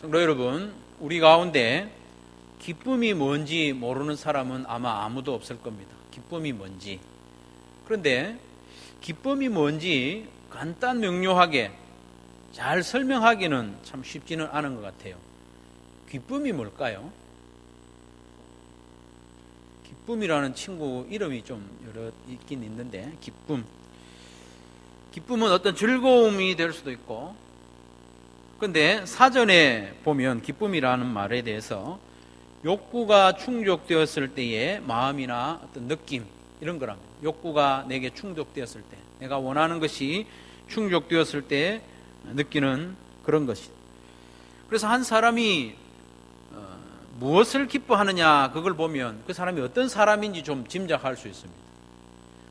성도 여러분, 우리 가운데 기쁨이 뭔지 모르는 사람은 아마 아무도 없을 겁니다. 기쁨이 뭔지. 그런데 기쁨이 뭔지 간단 명료하게 잘 설명하기는 참 쉽지는 않은 것 같아요. 기쁨이 뭘까요? 기쁨이라는 친구 이름이 좀 여러 있긴 있는데, 기쁨은 어떤 즐거움이 될 수도 있고, 근데 사전에 보면 기쁨이라는 말에 대해서 욕구가 충족되었을 때의 마음이나 어떤 느낌, 이런 거랍니다. 욕구가 내게 충족되었을 때, 내가 원하는 것이 충족되었을 때 느끼는 그런 것이. 그래서 한 사람이 무엇을 기뻐하느냐, 그걸 보면 그 사람이 어떤 사람인지 좀 짐작할 수 있습니다.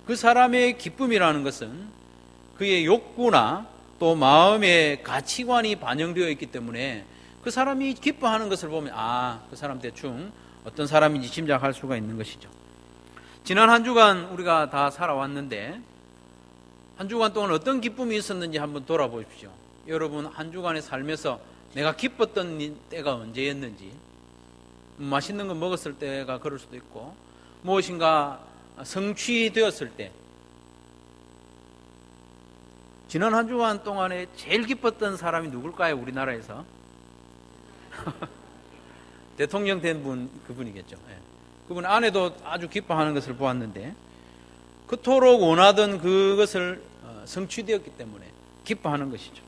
그 사람의 기쁨이라는 것은 그의 욕구나 또 마음의 가치관이 반영되어 있기 때문에 그 사람이 기뻐하는 것을 보면 그 사람 대충 어떤 사람인지 짐작할 수가 있는 것이죠. 지난 한 주간 우리가 다 살아왔는데 한 주간 동안 어떤 기쁨이 있었는지 한번 돌아보십시오. 여러분 한 주간의 삶에서 내가 기뻤던 때가 언제였는지, 맛있는 거 먹었을 때가 그럴 수도 있고, 무엇인가 성취되었을 때, 지난 한 주간 동안에 제일 기뻤던 사람이 누굴까요? 우리나라에서 대통령 된 분, 그분이겠죠. 그분 아내도 아주 기뻐하는 것을 보았는데 그토록 원하던 그것을 성취되었기 때문에 기뻐하는 것이죠.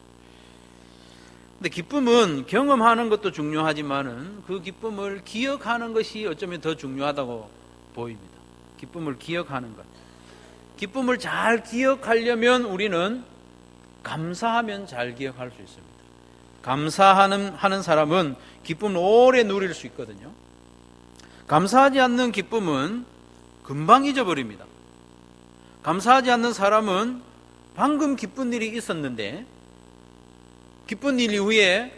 근데 기쁨은 경험하는 것도 중요하지만은 그 기쁨을 기억하는 것이 어쩌면 더 중요하다고 보입니다. 기쁨을 기억하는 것. 기쁨을 잘 기억하려면 우리는 감사하면 잘 기억할 수 있습니다. 감사하는 사람은 기쁨을 오래 누릴 수 있거든요. 감사하지 않는 기쁨은 금방 잊어버립니다. 감사하지 않는 사람은 방금 기쁜 일이 있었는데 기쁜 일 이후에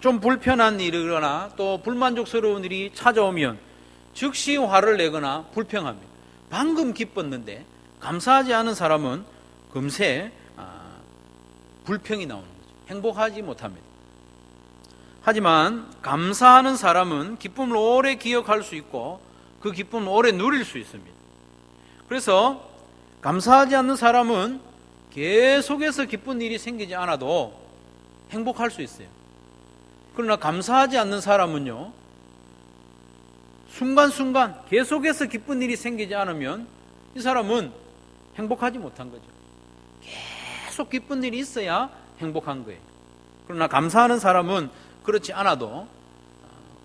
좀 불편한 일이거나 또 불만족스러운 일이 찾아오면 즉시 화를 내거나 불평합니다. 방금 기뻤는데 감사하지 않은 사람은 금세 불평이 나오는 거죠. 행복하지 못합니다. 하지만 감사하는 사람은 기쁨을 오래 기억할 수 있고 그 기쁨을 오래 누릴 수 있습니다. 그래서 감사하지 않는 사람은 계속해서 기쁜 일이 생기지 않아도 행복할 수 있어요. 그러나 감사하지 않는 사람은요, 순간순간 계속해서 기쁜 일이 생기지 않으면 이 사람은 행복하지 못한 거죠. 계속 기쁜 일이 있어야 행복한 거예요. 그러나 감사하는 사람은 그렇지 않아도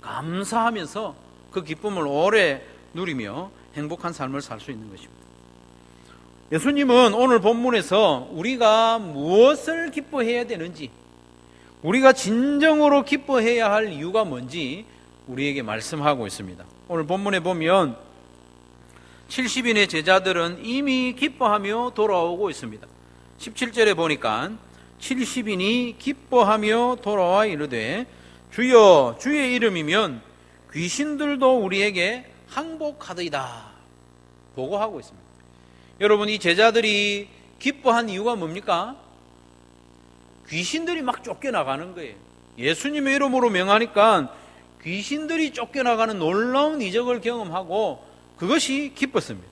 감사하면서 그 기쁨을 오래 누리며 행복한 삶을 살 수 있는 것입니다. 예수님은 오늘 본문에서 우리가 무엇을 기뻐해야 되는지, 우리가 진정으로 기뻐해야 할 이유가 뭔지 우리에게 말씀하고 있습니다. 오늘 본문에 보면 70인의 제자들은 이미 기뻐하며 돌아오고 있습니다. 17절에 보니까 70인이 기뻐하며 돌아와 이르되 주여 주의 이름이면 귀신들도 우리에게 항복하더이다 보고하고 있습니다. 여러분, 이 제자들이 기뻐한 이유가 뭡니까? 귀신들이 막 쫓겨나가는 거예요. 예수님의 이름으로 명하니까 귀신들이 쫓겨나가는 놀라운 이적을 경험하고 그것이 기뻤습니다.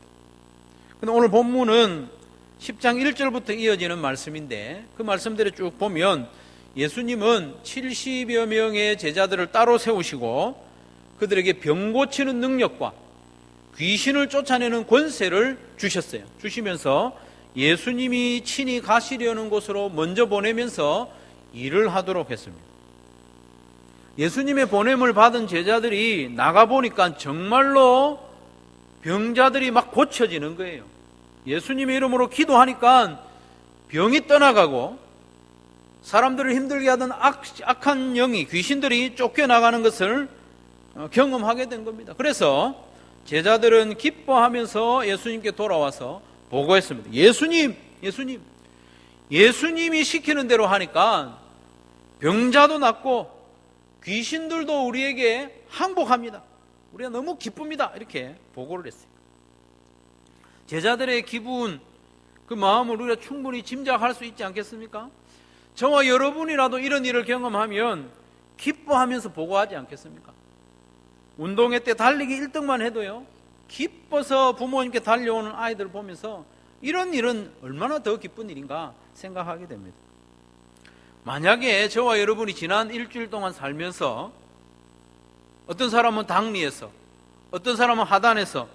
근데 오늘 본문은 10장 1절부터 이어지는 말씀인데 그 말씀대로 쭉 보면 예수님은 70여 명의 제자들을 따로 세우시고 그들에게 병 고치는 능력과 귀신을 쫓아내는 권세를 주셨어요. 주시면서 예수님이 친히 가시려는 곳으로 먼저 보내면서 일을 하도록 했습니다. 예수님의 보냄을 받은 제자들이 나가보니까 정말로 병자들이 막 고쳐지는 거예요. 예수님의 이름으로 기도하니까 병이 떠나가고 사람들을 힘들게 하던 악한 영이, 귀신들이 쫓겨나가는 것을 경험하게 된 겁니다. 그래서 제자들은 기뻐하면서 예수님께 돌아와서 보고했습니다. 예수님이 시키는 대로 하니까 병자도 낫고 귀신들도 우리에게 항복합니다. 우리가 너무 기쁩니다. 이렇게 보고를 했어요. 제자들의 기분, 그 마음을 우리가 충분히 짐작할 수 있지 않겠습니까? 저와 여러분이라도 이런 일을 경험하면 기뻐하면서 보고하지 않겠습니까? 운동회 때 달리기 1등만 해도요, 기뻐서 부모님께 달려오는 아이들을 보면서 이런 일은 얼마나 더 기쁜 일인가 생각하게 됩니다. 만약에 저와 여러분이 지난 일주일 동안 살면서 어떤 사람은 당리에서, 어떤 사람은 하단에서,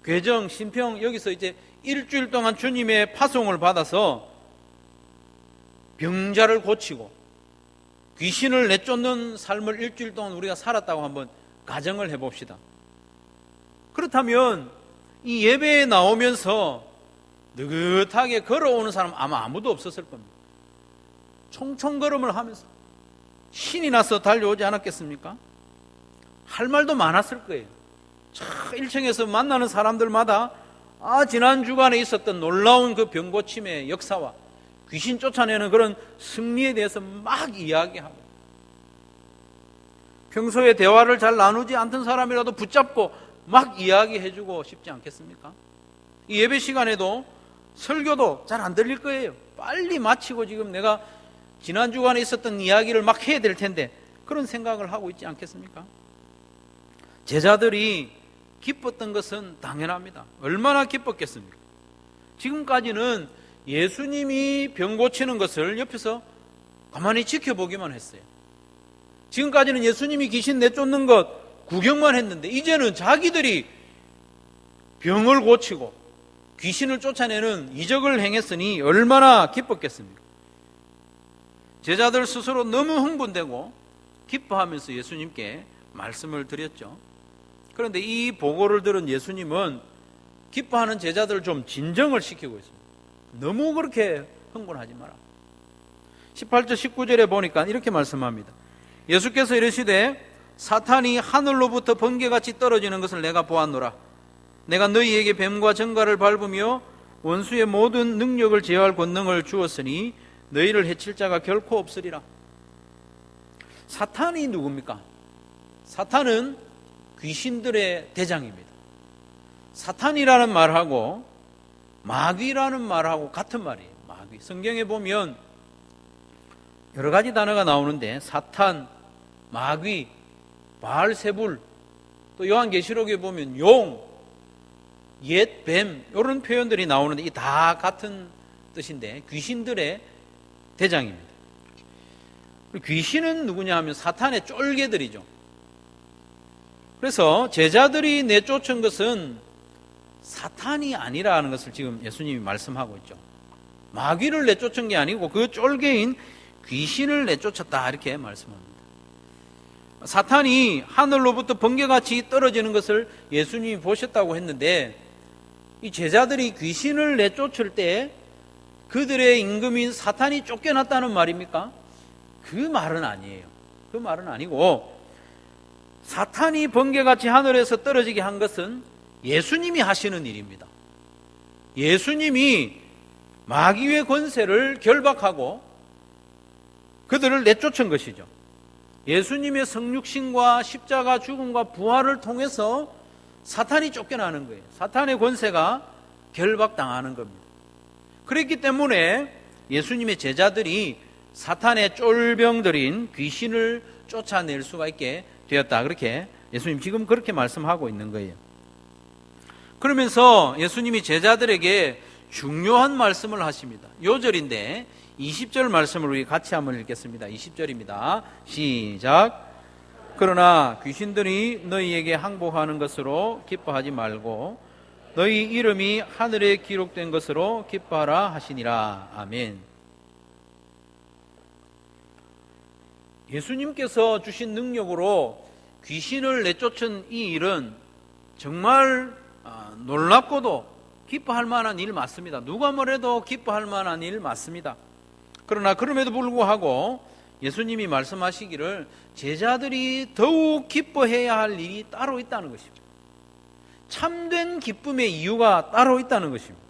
괴정, 신평 여기서 이제 일주일 동안 주님의 파송을 받아서 병자를 고치고 귀신을 내쫓는 삶을 일주일 동안 우리가 살았다고 한번 가정을 해봅시다. 그렇다면 이 예배에 나오면서 느긋하게 걸어오는 사람 아마 아무도 없었을 겁니다. 총총걸음을 하면서 신이 나서 달려오지 않았겠습니까? 할 말도 많았을 거예요. 1층에서 만나는 사람들마다 지난 주간에 있었던 놀라운 그 병고침의 역사와 귀신 쫓아내는 그런 승리에 대해서 막 이야기하고, 평소에 대화를 잘 나누지 않던 사람이라도 붙잡고 막 이야기해주고 싶지 않겠습니까? 이 예배 시간에도 설교도 잘 안 들릴 거예요. 빨리 마치고 지금 내가 지난 주간에 있었던 이야기를 막 해야 될 텐데, 그런 생각을 하고 있지 않겠습니까? 제자들이 기뻤던 것은 당연합니다. 얼마나 기뻤겠습니까? 지금까지는 예수님이 병 고치는 것을 옆에서 가만히 지켜보기만 했어요. 지금까지는 예수님이 귀신 내쫓는 것 구경만 했는데, 이제는 자기들이 병을 고치고 귀신을 쫓아내는 이적을 행했으니 얼마나 기뻤겠습니까? 제자들 스스로 너무 흥분되고 기뻐하면서 예수님께 말씀을 드렸죠. 그런데 이 보고를 들은 예수님은 기뻐하는 제자들을 좀 진정을 시키고 있습니다. 너무 그렇게 흥분하지 마라. 18절 19절에 보니까 이렇게 말씀합니다. 예수께서 이르시되 사탄이 하늘로부터 번개같이 떨어지는 것을 내가 보았노라. 내가 너희에게 뱀과 정갈을 밟으며 원수의 모든 능력을 제어할 권능을 주었으니 너희를 해칠 자가 결코 없으리라. 사탄이 누굽니까? 사탄은 귀신들의 대장입니다. 사탄이라는 말하고 마귀라는 말하고 같은 말이에요. 마귀. 성경에 보면 여러 가지 단어가 나오는데 사탄, 마귀, 바알세불, 또 요한계시록에 보면 용, 옛 뱀 이런 표현들이 나오는데 이 다 같은 뜻인데 귀신들의 대장입니다. 귀신은 누구냐 하면 사탄의 쫄개들이죠. 그래서 제자들이 내쫓은 것은 사탄이 아니라는 것을 지금 예수님이 말씀하고 있죠. 마귀를 내쫓은 게 아니고 그 쫄개인 귀신을 내쫓았다 이렇게 말씀합니다. 사탄이 하늘로부터 번개같이 떨어지는 것을 예수님이 보셨다고 했는데, 이 제자들이 귀신을 내쫓을 때 그들의 임금인 사탄이 쫓겨났다는 말입니까? 그 말은 아니에요. 그 말은 아니고, 사탄이 번개같이 하늘에서 떨어지게 한 것은 예수님이 하시는 일입니다. 예수님이 마귀의 권세를 결박하고 그들을 내쫓은 것이죠. 예수님의 성육신과 십자가 죽음과 부활을 통해서 사탄이 쫓겨나는 거예요. 사탄의 권세가 결박당하는 겁니다. 그렇기 때문에 예수님의 제자들이 사탄의 쫄병들인 귀신을 쫓아낼 수가 있게 되었다. 그렇게 예수님 지금 그렇게 말씀하고 있는 거예요. 그러면서 예수님이 제자들에게 중요한 말씀을 하십니다. 요절인데 20절 말씀을 우리 같이 한번 읽겠습니다. 20절입니다. 시작. 그러나 귀신들이 너희에게 항복하는 것으로 기뻐하지 말고 너희 이름이 하늘에 기록된 것으로 기뻐하라 하시니라. 아멘. 예수님께서 주신 능력으로 귀신을 내쫓은 이 일은 정말 놀랍고도 기뻐할 만한 일 맞습니다. 누가 뭐래도 기뻐할 만한 일 맞습니다. 그러나 그럼에도 불구하고 예수님이 말씀하시기를 제자들이 더욱 기뻐해야 할 일이 따로 있다는 것입니다. 참된 기쁨의 이유가 따로 있다는 것입니다.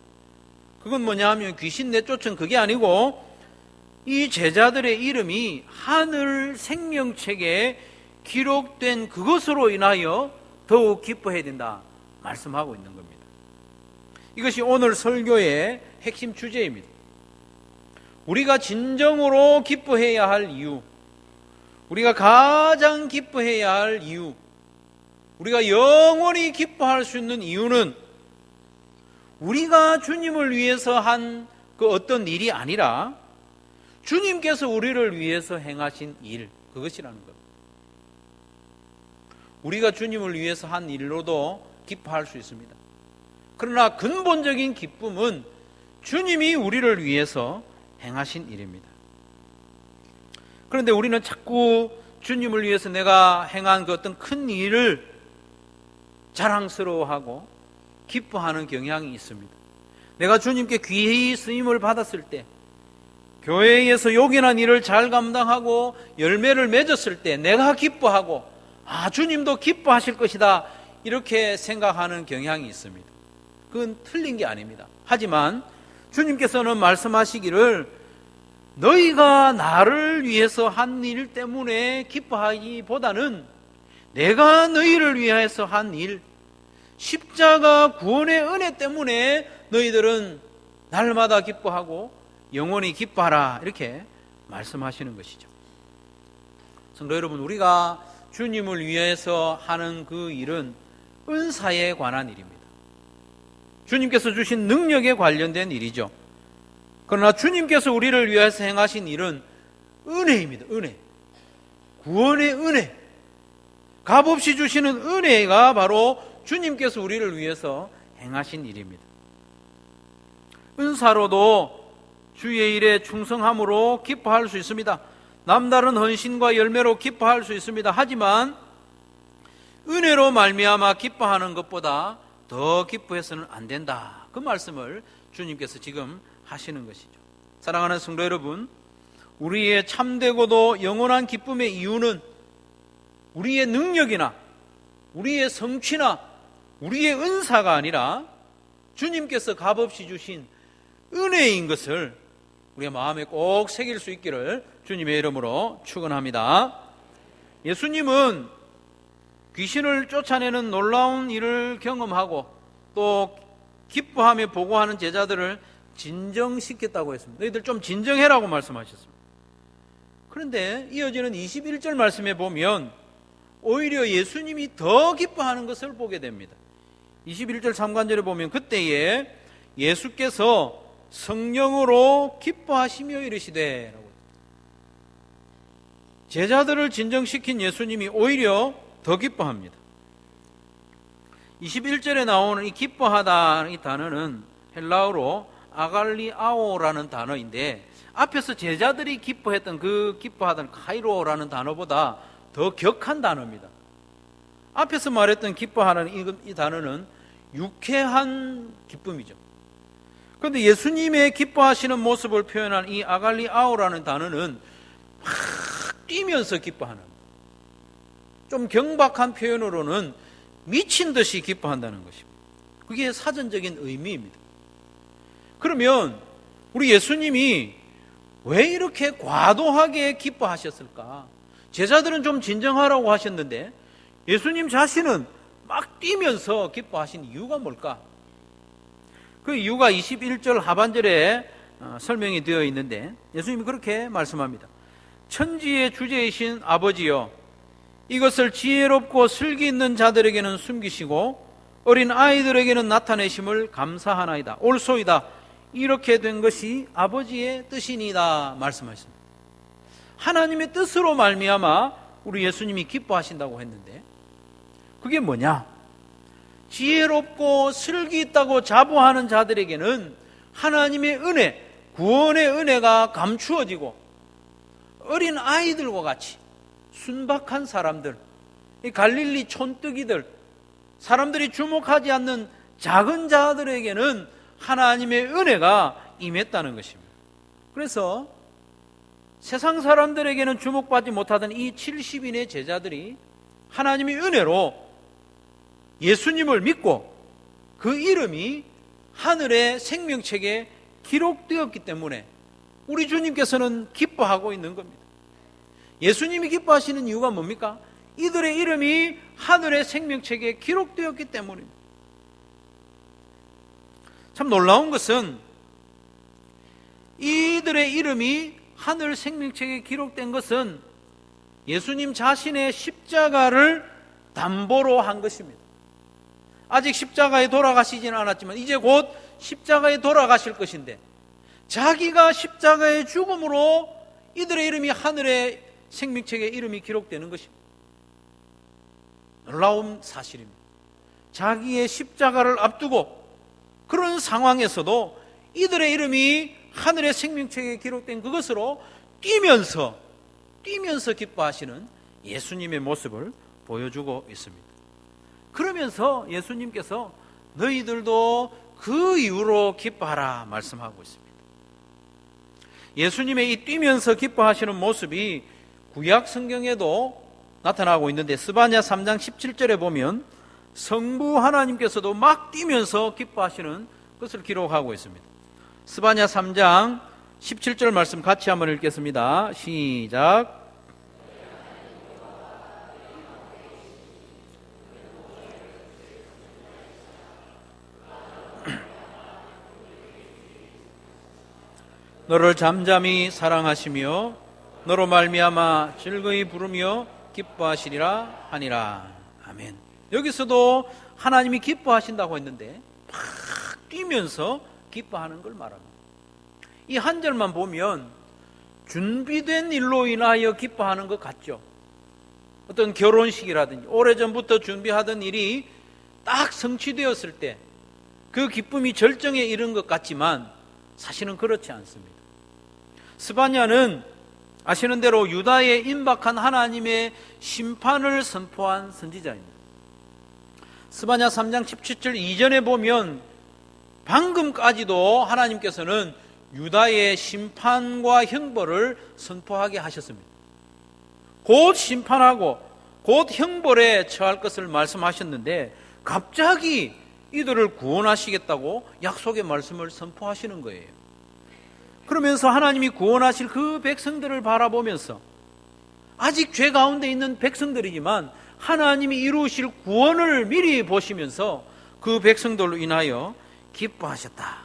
그건 뭐냐 하면 귀신 내쫓은 그게 아니고 이 제자들의 이름이 하늘 생명책에 기록된 그것으로 인하여 더욱 기뻐해야 된다 말씀하고 있는 겁니다. 이것이 오늘 설교의 핵심 주제입니다. 우리가 진정으로 기뻐해야 할 이유, 우리가 가장 기뻐해야 할 이유, 우리가 영원히 기뻐할 수 있는 이유는 우리가 주님을 위해서 한 그 어떤 일이 아니라 주님께서 우리를 위해서 행하신 일, 그것이라는 것. 우리가 주님을 위해서 한 일로도 기뻐할 수 있습니다. 그러나 근본적인 기쁨은 주님이 우리를 위해서 행하신 일입니다. 그런데 우리는 자꾸 주님을 위해서 내가 행한 그 어떤 큰 일을 자랑스러워하고 기뻐하는 경향이 있습니다. 내가 주님께 귀히 쓰임을 받았을 때, 교회에서 요긴한 일을 잘 감당하고 열매를 맺었을 때 내가 기뻐하고 주님도 기뻐하실 것이다, 이렇게 생각하는 경향이 있습니다. 그건 틀린 게 아닙니다. 하지만 주님께서는 말씀하시기를 너희가 나를 위해서 한 일 때문에 기뻐하기보다는 내가 너희를 위해서 한 일, 십자가 구원의 은혜 때문에 너희들은 날마다 기뻐하고 영원히 기뻐하라, 이렇게 말씀하시는 것이죠. 성도 여러분, 우리가 주님을 위해서 하는 그 일은 은사에 관한 일입니다. 주님께서 주신 능력에 관련된 일이죠. 그러나 주님께서 우리를 위해서 행하신 일은 은혜입니다. 은혜. 구원의 은혜. 값없이 주시는 은혜가 바로 주님께서 우리를 위해서 행하신 일입니다. 은사로도 주의 일에 충성함으로 기뻐할 수 있습니다. 남다른 헌신과 열매로 기뻐할 수 있습니다. 하지만 은혜로 말미암아 기뻐하는 것보다 더 기뻐해서는 안 된다, 그 말씀을 주님께서 지금 하시는 것이죠. 사랑하는 성도 여러분, 우리의 참되고도 영원한 기쁨의 이유는 우리의 능력이나 우리의 성취나 우리의 은사가 아니라 주님께서 값없이 주신 은혜인 것을 우리가 마음에 꼭 새길 수 있기를 주님의 이름으로 축원합니다. 예수님은 귀신을 쫓아내는 놀라운 일을 경험하고 또 기뻐하며 보고하는 제자들을 진정시켰다고 했습니다. 너희들 좀 진정해라고 말씀하셨습니다. 그런데 이어지는 21절 말씀에 보면 오히려 예수님이 더 기뻐하는 것을 보게 됩니다. 21절 3관절에 보면 그때에 예수께서 성령으로 기뻐하시며 이르시되, 라고. 제자들을 진정시킨 예수님이 오히려 더 기뻐합니다. 21절에 나오는 이 기뻐하다, 이 단어는 헬라어로 아갈리아오라는 단어인데 앞에서 제자들이 기뻐했던 그 기뻐하다는 카이로라는 단어보다 더 격한 단어입니다. 앞에서 말했던 기뻐하는 이 단어는 유쾌한 기쁨이죠. 그런데 예수님의 기뻐하시는 모습을 표현한 이 아갈리아오라는 단어는 막 뛰면서 기뻐하는, 좀 경박한 표현으로는 미친 듯이 기뻐한다는 것입니다. 그게 사전적인 의미입니다. 그러면 우리 예수님이 왜 이렇게 과도하게 기뻐하셨을까? 제자들은 좀 진정하라고 하셨는데 예수님 자신은 막 뛰면서 기뻐하신 이유가 뭘까? 그 이유가 21절 하반절에 설명이 되어 있는데 예수님이 그렇게 말씀합니다. 천지의 주제이신 아버지여, 이것을 지혜롭고 슬기 있는 자들에게는 숨기시고 어린 아이들에게는 나타내심을 감사하나이다. 옳소이다. 이렇게 된 것이 아버지의 뜻이니이다 말씀하십니다. 하나님의 뜻으로 말미암아 우리 예수님이 기뻐하신다고 했는데 그게 뭐냐? 지혜롭고 슬기 있다고 자부하는 자들에게는 하나님의 은혜, 구원의 은혜가 감추어지고 어린 아이들과 같이 순박한 사람들, 이 갈릴리 촌뜨기들, 사람들이 주목하지 않는 작은 자들에게는 하나님의 은혜가 임했다는 것입니다. 그래서 세상 사람들에게는 주목받지 못하던 이 70인의 제자들이 하나님의 은혜로 예수님을 믿고 그 이름이 하늘의 생명책에 기록되었기 때문에 우리 주님께서는 기뻐하고 있는 겁니다. 예수님이 기뻐하시는 이유가 뭡니까? 이들의 이름이 하늘의 생명책에 기록되었기 때문입니다. 참 놀라운 것은 이들의 이름이 하늘 생명책에 기록된 것은 예수님 자신의 십자가를 담보로 한 것입니다. 아직 십자가에 돌아가시지는 않았지만 이제 곧 십자가에 돌아가실 것인데, 자기가 십자가의 죽음으로 이들의 이름이 하늘의 생명책에 이름이 기록되는 것입니다. 놀라운 사실입니다. 자기의 십자가를 앞두고 그런 상황에서도 이들의 이름이 하늘의 생명책에 기록된 그것으로 뛰면서 기뻐하시는 예수님의 모습을 보여주고 있습니다. 그러면서 예수님께서 너희들도 그 이후로 기뻐하라 말씀하고 있습니다. 예수님의 이 뛰면서 기뻐하시는 모습이 구약 성경에도 나타나고 있는데, 스바냐 3장 17절에 보면 성부 하나님께서도 막 뛰면서 기뻐하시는 것을 기록하고 있습니다. 스바냐 3장 17절 말씀 같이 한번 읽겠습니다. 시작. 너를 잠잠히 사랑하시며 너로 말미암아 즐거이 부르며 기뻐하시리라 하니라. 아멘. 여기서도 하나님이 기뻐하신다고 했는데 막 뛰면서 기뻐하는 걸 말합니다. 이 한 절만 보면 준비된 일로 인하여 기뻐하는 것 같죠. 어떤 결혼식이라든지 오래전부터 준비하던 일이 딱 성취되었을 때 그 기쁨이 절정에 이른 것 같지만 사실은 그렇지 않습니다. 스바냐는 아시는 대로 유다에 임박한 하나님의 심판을 선포한 선지자입니다. 스바냐 3장 17절 이전에 보면 방금까지도 하나님께서는 유다의 심판과 형벌을 선포하게 하셨습니다. 곧 심판하고 곧 형벌에 처할 것을 말씀하셨는데 갑자기 이들을 구원하시겠다고 약속의 말씀을 선포하시는 거예요. 그러면서 하나님이 구원하실 그 백성들을 바라보면서 아직 죄 가운데 있는 백성들이지만 하나님이 이루실 구원을 미리 보시면서 그 백성들로 인하여 기뻐하셨다.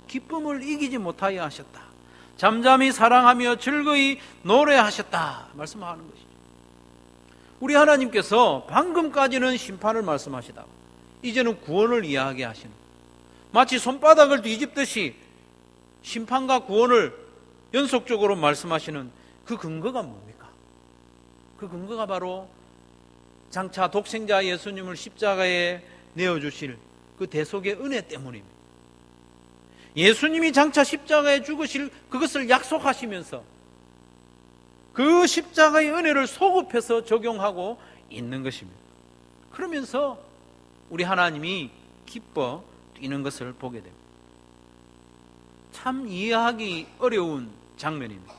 기쁨을 이기지 못하여 하셨다. 잠잠히 사랑하며 즐거이 노래하셨다 말씀하는 것이죠. 우리 하나님께서 방금까지는 심판을 말씀하시다가 이제는 구원을 이야기하시는, 마치 손바닥을 뒤집듯이 심판과 구원을 연속적으로 말씀하시는 그 근거가 뭡니까? 그 근거가 바로 장차 독생자 예수님을 십자가에 내어주실 그 대속의 은혜 때문입니다. 예수님이 장차 십자가에 죽으실 그것을 약속하시면서 그 십자가의 은혜를 소급해서 적용하고 있는 것입니다. 그러면서 우리 하나님이 기뻐 뛰는 것을 보게 됩니다. 참 이해하기 어려운 장면입니다.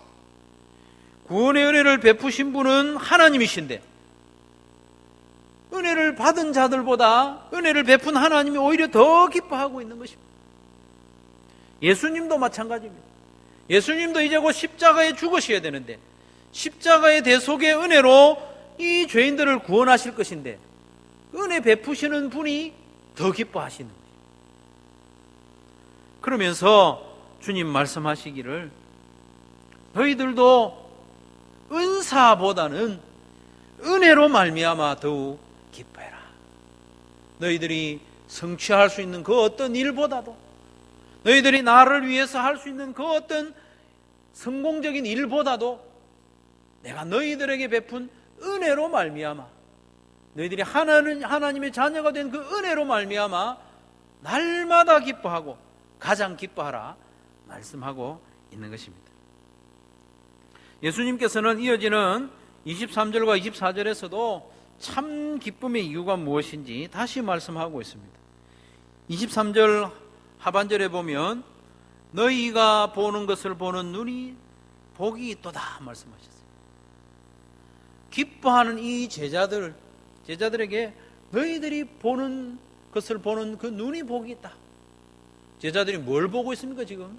구원의 은혜를 베푸신 분은 하나님이신데 은혜를 받은 자들보다 은혜를 베푼 하나님이 오히려 더 기뻐하고 있는 것입니다. 예수님도 마찬가지입니다. 예수님도 이제 곧 십자가에 죽으셔야 되는데 십자가의 대속의 은혜로 이 죄인들을 구원하실 것인데 은혜 베푸시는 분이 더 기뻐하시는 거예요. 그러면서 주님 말씀하시기를 너희들도 은사보다는 은혜로 말미암아 더욱 기뻐해라. 너희들이 성취할 수 있는 그 어떤 일보다도, 너희들이 나를 위해서 할 수 있는 그 어떤 성공적인 일보다도 내가 너희들에게 베푼 은혜로 말미암아, 너희들이 하나님의 자녀가 된 그 은혜로 말미암아 날마다 기뻐하고 가장 기뻐하라 말씀하고 있는 것입니다. 예수님께서는 이어지는 23절과 24절에서도 참 기쁨의 이유가 무엇인지 다시 말씀하고 있습니다. 23절 하반절에 보면 너희가 보는 것을 보는 눈이 복이 있도다 말씀하셨어요. 기뻐하는 이 제자들에게 너희들이 보는 것을 보는 그 눈이 복이 있다. 제자들이 뭘 보고 있습니까 지금?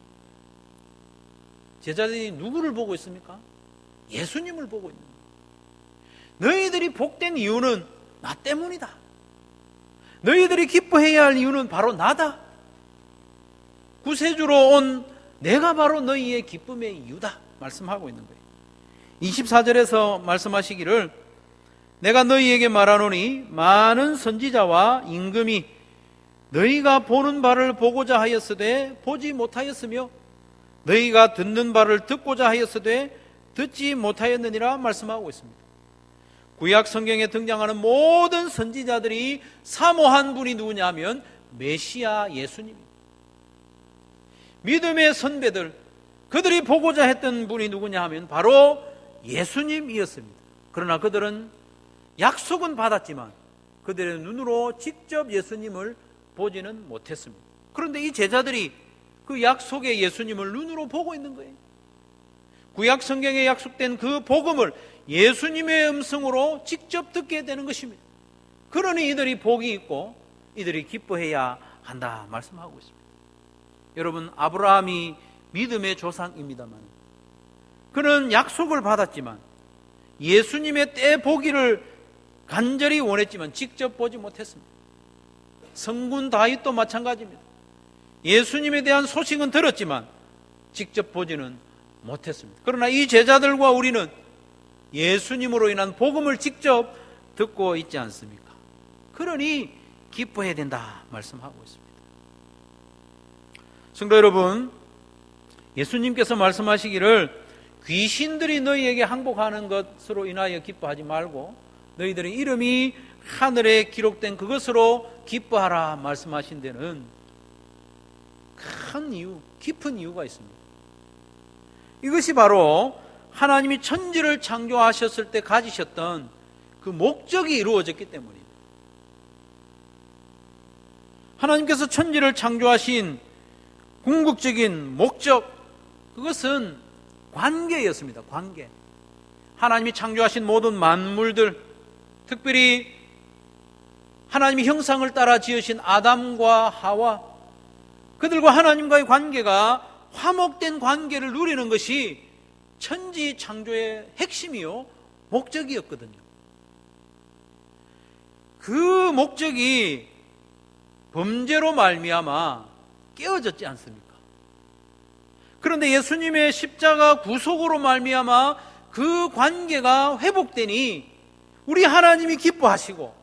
제자들이 누구를 보고 있습니까? 예수님을 보고 있는 거예요. 너희들이 복된 이유는 나 때문이다. 너희들이 기뻐해야 할 이유는 바로 나다. 구세주로 온 내가 바로 너희의 기쁨의 이유다 말씀하고 있는 거예요. 24절에서 말씀하시기를 내가 너희에게 말하노니 많은 선지자와 임금이 너희가 보는 바를 보고자 하였으되 보지 못하였으며 너희가 듣는 바를 듣고자 하였으되 듣지 못하였느니라 말씀하고 있습니다. 구약 성경에 등장하는 모든 선지자들이 사모한 분이 누구냐 하면 메시아 예수님입니다. 믿음의 선배들, 그들이 보고자 했던 분이 누구냐 하면 바로 예수님이었습니다. 그러나 그들은 약속은 받았지만 그들의 눈으로 직접 예수님을 보지는 못했습니다. 그런데 이 제자들이 그 약속의 예수님을 눈으로 보고 있는 거예요. 구약 성경에 약속된 그 복음을 예수님의 음성으로 직접 듣게 되는 것입니다. 그러니 이들이 복이 있고 이들이 기뻐해야 한다 말씀하고 있습니다. 여러분, 아브라함이 믿음의 조상입니다만 그는 약속을 받았지만 예수님의 때 보기를 간절히 원했지만 직접 보지 못했습니다. 성군 다윗도 마찬가지입니다. 예수님에 대한 소식은 들었지만 직접 보지는 못했습니다. 그러나 이 제자들과 우리는 예수님으로 인한 복음을 직접 듣고 있지 않습니까? 그러니 기뻐해야 된다 말씀하고 있습니다. 성도 여러분, 예수님께서 말씀하시기를 귀신들이 너희에게 항복하는 것으로 인하여 기뻐하지 말고 너희들의 이름이 하늘에 기록된 그것으로 기뻐하라 말씀하신 데는 큰 이유, 깊은 이유가 있습니다. 이것이 바로 하나님이 천지를 창조하셨을 때 가지셨던 그 목적이 이루어졌기 때문입니다. 하나님께서 천지를 창조하신 궁극적인 목적, 그것은 관계였습니다. 관계. 하나님이 창조하신 모든 만물들, 특별히 하나님의 형상을 따라 지으신 아담과 하와, 그들과 하나님과의 관계가 화목된 관계를 누리는 것이 천지 창조의 핵심이요 목적이었거든요. 그 목적이 범죄로 말미암아 깨어졌지 않습니까? 그런데 예수님의 십자가 구속으로 말미암아 그 관계가 회복되니 우리 하나님이 기뻐하시고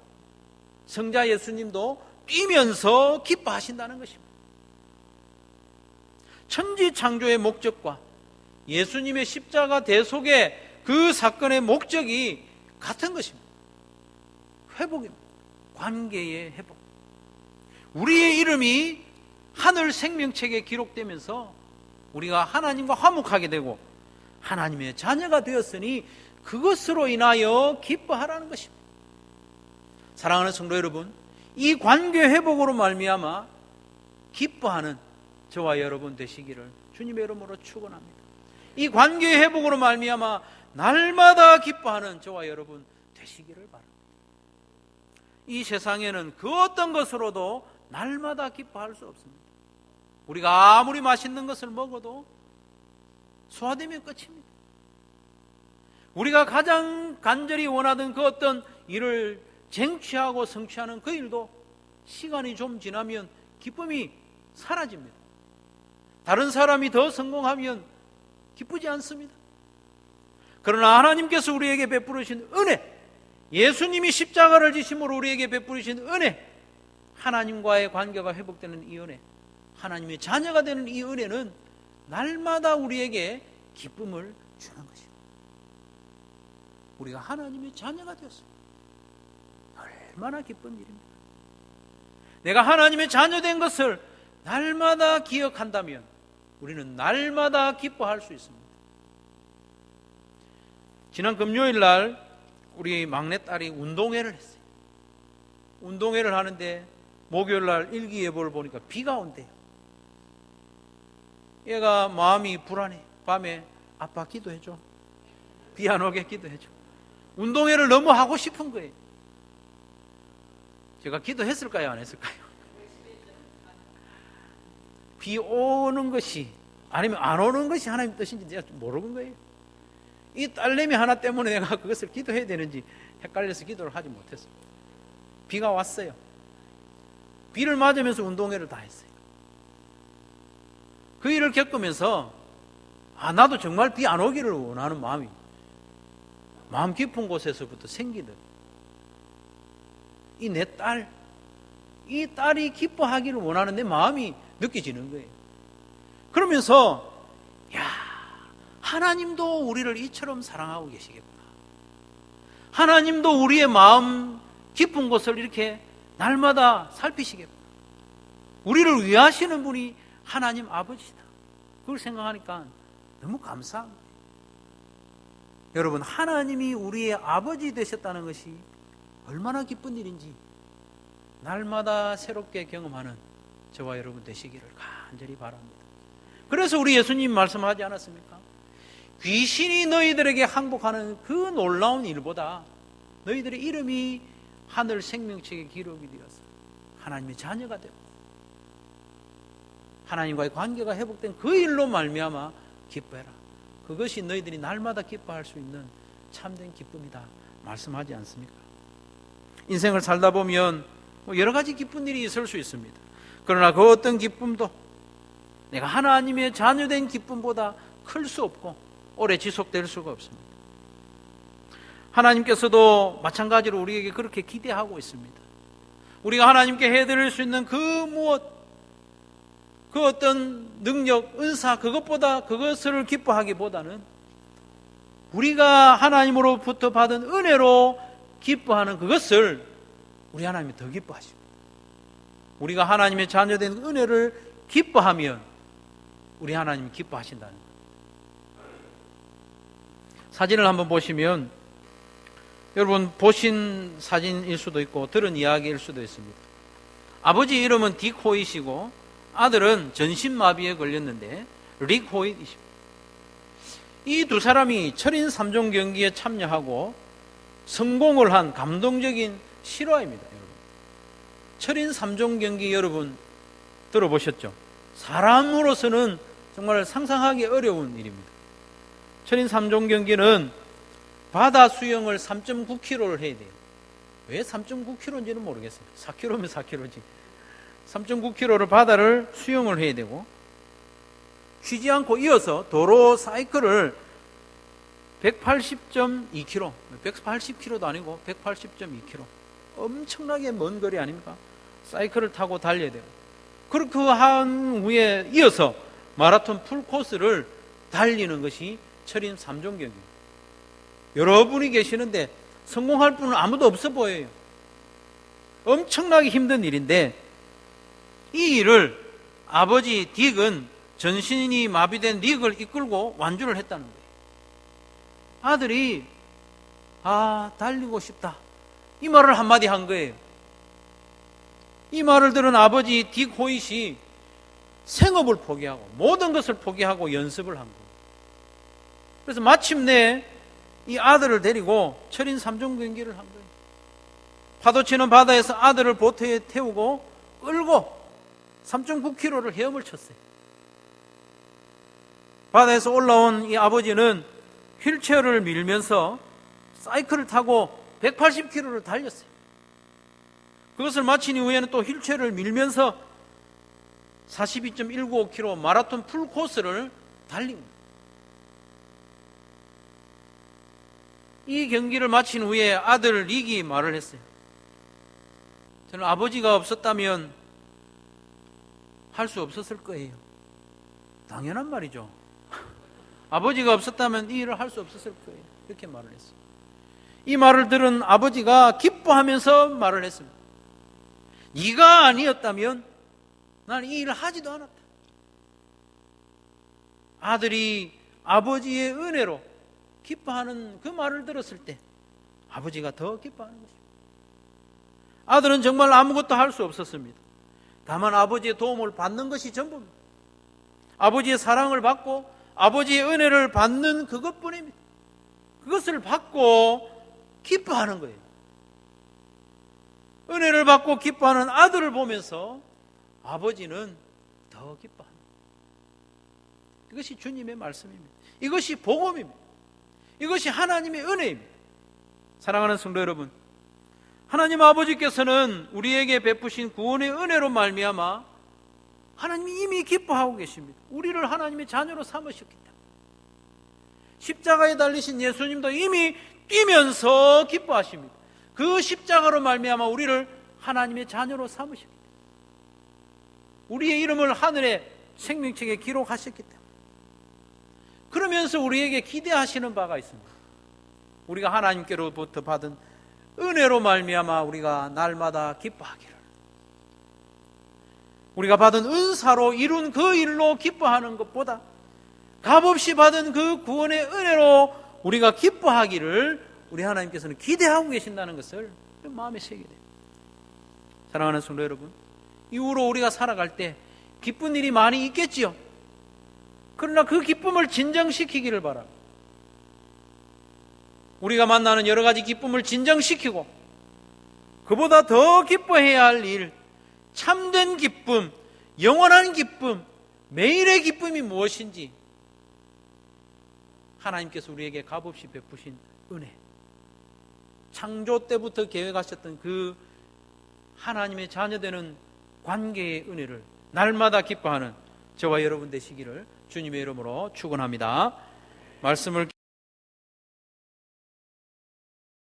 성자 예수님도 뛰면서 기뻐하신다는 것입니다. 천지 창조의 목적과 예수님의 십자가 대속의 그 사건의 목적이 같은 것입니다. 회복입니다. 관계의 회복. 우리의 이름이 하늘 생명책에 기록되면서 우리가 하나님과 화목하게 되고 하나님의 자녀가 되었으니 그것으로 인하여 기뻐하라는 것입니다. 사랑하는 성도 여러분, 이 관계 회복으로 말미암아 기뻐하는 저와 여러분 되시기를 주님의 이름으로 축원합니다. 이 관계 회복으로 말미암아 날마다 기뻐하는 저와 여러분 되시기를 바랍니다. 이 세상에는 그 어떤 것으로도 날마다 기뻐할 수 없습니다. 우리가 아무리 맛있는 것을 먹어도 소화되면 끝입니다. 우리가 가장 간절히 원하던 그 어떤 일을 쟁취하고 성취하는 그 일도 시간이 좀 지나면 기쁨이 사라집니다. 다른 사람이 더 성공하면 기쁘지 않습니다. 그러나 하나님께서 우리에게 베푸르신 은혜, 예수님이 십자가를 지심으로 우리에게 베푸르신 은혜, 하나님과의 관계가 회복되는 이 은혜, 하나님의 자녀가 되는 이 은혜는 날마다 우리에게 기쁨을 주는 것입니다. 우리가 하나님의 자녀가 되었습니다. 얼마나 기쁜 일입니다. 내가 하나님의 자녀 된 것을 날마다 기억한다면 우리는 날마다 기뻐할 수 있습니다. 지난 금요일 날 우리 막내딸이 운동회를 했어요. 운동회를 하는데 목요일 날 일기예보를 보니까 비가 온대요. 얘가 마음이 불안해. 밤에 아빠 기도해줘. 비 안 오게 기도해줘. 운동회를 너무 하고 싶은 거예요. 제가 기도했을까요? 안 했을까요? 비 오는 것이 아니면 안 오는 것이 하나님 뜻인지 제가 모르는 거예요. 이 딸내미 하나 때문에 내가 그것을 기도해야 되는지 헷갈려서 기도를 하지 못했어요. 비가 왔어요. 비를 맞으면서 운동회를 다 했어요. 그 일을 겪으면서 나도 정말 비 안 오기를 원하는 마음이 마음 깊은 곳에서부터 생기듯 이 내 딸, 이 딸이 기뻐하기를 원하는 내 마음이 느껴지는 거예요. 그러면서 야, 하나님도 우리를 이처럼 사랑하고 계시겠구나. 하나님도 우리의 마음 깊은 곳을 이렇게 날마다 살피시겠구나. 우리를 위하시는 분이 하나님 아버지다. 그걸 생각하니까 너무 감사한 거예요. 여러분, 하나님이 우리의 아버지 되셨다는 것이 얼마나 기쁜 일인지 날마다 새롭게 경험하는 저와 여러분 되시기를 간절히 바랍니다. 그래서 우리 예수님 말씀하지 않았습니까? 귀신이 너희들에게 항복하는 그 놀라운 일보다 너희들의 이름이 하늘 생명책에 기록이 되어서 하나님의 자녀가 되고 하나님과의 관계가 회복된 그 일로 말미암아 기뻐해라. 그것이 너희들이 날마다 기뻐할 수 있는 참된 기쁨이다 말씀하지 않습니까? 인생을 살다 보면 여러 가지 기쁜 일이 있을 수 있습니다. 그러나 그 어떤 기쁨도 내가 하나님의 자녀된 기쁨보다 클 수 없고 오래 지속될 수가 없습니다. 하나님께서도 마찬가지로 우리에게 그렇게 기대하고 있습니다. 우리가 하나님께 해드릴 수 있는 그 무엇, 그 어떤 능력, 은사, 그것을 기뻐하기보다는 우리가 하나님으로부터 받은 은혜로 기뻐하는 그것을 우리 하나님이 더 기뻐하십니다. 우리가 하나님의 자녀된 은혜를 기뻐하면 우리 하나님이 기뻐하신다는 거예요. 사진을 한번 보시면 여러분 보신 사진일 수도 있고 들은 이야기일 수도 있습니다. 아버지 이름은 딕 호잇이고 아들은 전신마비에 걸렸는데 릭 호잇이십니다. 이 두 사람이 철인 3종 경기에 참여하고 성공을 한 감동적인 실화입니다. 여러분. 철인 3종 경기 여러분 들어보셨죠? 사람으로서는 정말 상상하기 어려운 일입니다. 철인 3종 경기는 바다 수영을 3.9km를 해야 돼요. 왜 3.9km인지는 모르겠어요. 4km면 4km지. 3.9km를 바다를 수영을 해야 되고 쉬지 않고 이어서 도로 사이클을 180.2km, 180km도 아니고 180.2km. 엄청나게 먼 거리 아닙니까? 사이클을 타고 달려야 되고. 그렇게 한 후에 이어서 마라톤 풀코스를 달리는 것이 철인 3종 경기입니다. 여러분이 계시는데 성공할 분은 아무도 없어 보여요. 엄청나게 힘든 일인데 이 일을 아버지 딕은 전신이 마비된 릭을 이끌고 완주를 했다는 거예요. 아들이 달리고 싶다 이 말을 한마디 한 거예요. 이 말을 들은 아버지 딕 호잇이 생업을 포기하고 모든 것을 포기하고 연습을 한 거예요. 그래서 마침내 이 아들을 데리고 철인 3종 경기를 한 거예요. 파도치는 바다에서 아들을 보트에 태우고 끌고 3.9km를 헤엄을 쳤어요. 바다에서 올라온 이 아버지는 휠체어를 밀면서 사이클을 타고 180km를 달렸어요. 그것을 마친 이후에는 또 휠체어를 밀면서 42.195km 마라톤 풀코스를 달린 거예요. 이 경기를 마친 후에 아들 릭이 말을 했어요. 저는 아버지가 없었다면 할 수 없었을 거예요. 당연한 말이죠. 아버지가 없었다면 이 일을 할 수 없었을 거예요. 이렇게 말을 했어요. 이 말을 들은 아버지가 기뻐하면서 말을 했습니다. 네가 아니었다면 나는 이 일을 하지도 않았다. 아들이 아버지의 은혜로 기뻐하는 그 말을 들었을 때 아버지가 더 기뻐하는 것입니다. 아들은 정말 아무것도 할 수 없었습니다. 다만 아버지의 도움을 받는 것이 전부입니다. 아버지의 사랑을 받고 아버지의 은혜를 받는 그것뿐입니다. 그것을 받고 기뻐하는 거예요. 은혜를 받고 기뻐하는 아들을 보면서 아버지는 더 기뻐합니다. 이것이 주님의 말씀입니다. 이것이 복음입니다. 이것이 하나님의 은혜입니다. 사랑하는 성도 여러분, 하나님 아버지께서는 우리에게 베푸신 구원의 은혜로 말미암아 하나님이 이미 기뻐하고 계십니다. 우리를 하나님의 자녀로 삼으셨기 때문에 십자가에 달리신 예수님도 이미 뛰면서 기뻐하십니다. 그 십자가로 말미암아 우리를 하나님의 자녀로 삼으십니다. 우리의 이름을 하늘의 생명책에 기록하셨기 때문에. 그러면서 우리에게 기대하시는 바가 있습니다. 우리가 하나님께로부터 받은 은혜로 말미암아 우리가 날마다 기뻐하기를, 우리가 받은 은사로 이룬 그 일로 기뻐하는 것보다 값없이 받은 그 구원의 은혜로 우리가 기뻐하기를 우리 하나님께서는 기대하고 계신다는 것을 마음에 새기게 됩니다. 사랑하는 성도 여러분, 이후로 우리가 살아갈 때 기쁜 일이 많이 있겠지요. 그러나 그 기쁨을 진정시키기를 바랍니다. 우리가 만나는 여러 가지 기쁨을 진정시키고 그보다 더 기뻐해야 할 일, 참된 기쁨, 영원한 기쁨, 매일의 기쁨이 무엇인지 하나님께서 우리에게 값없이 베푸신 은혜, 창조 때부터 계획하셨던 그 하나님의 자녀되는 관계의 은혜를 날마다 기뻐하는 저와 여러분 되시기를 주님의 이름으로 축원합니다. 말씀을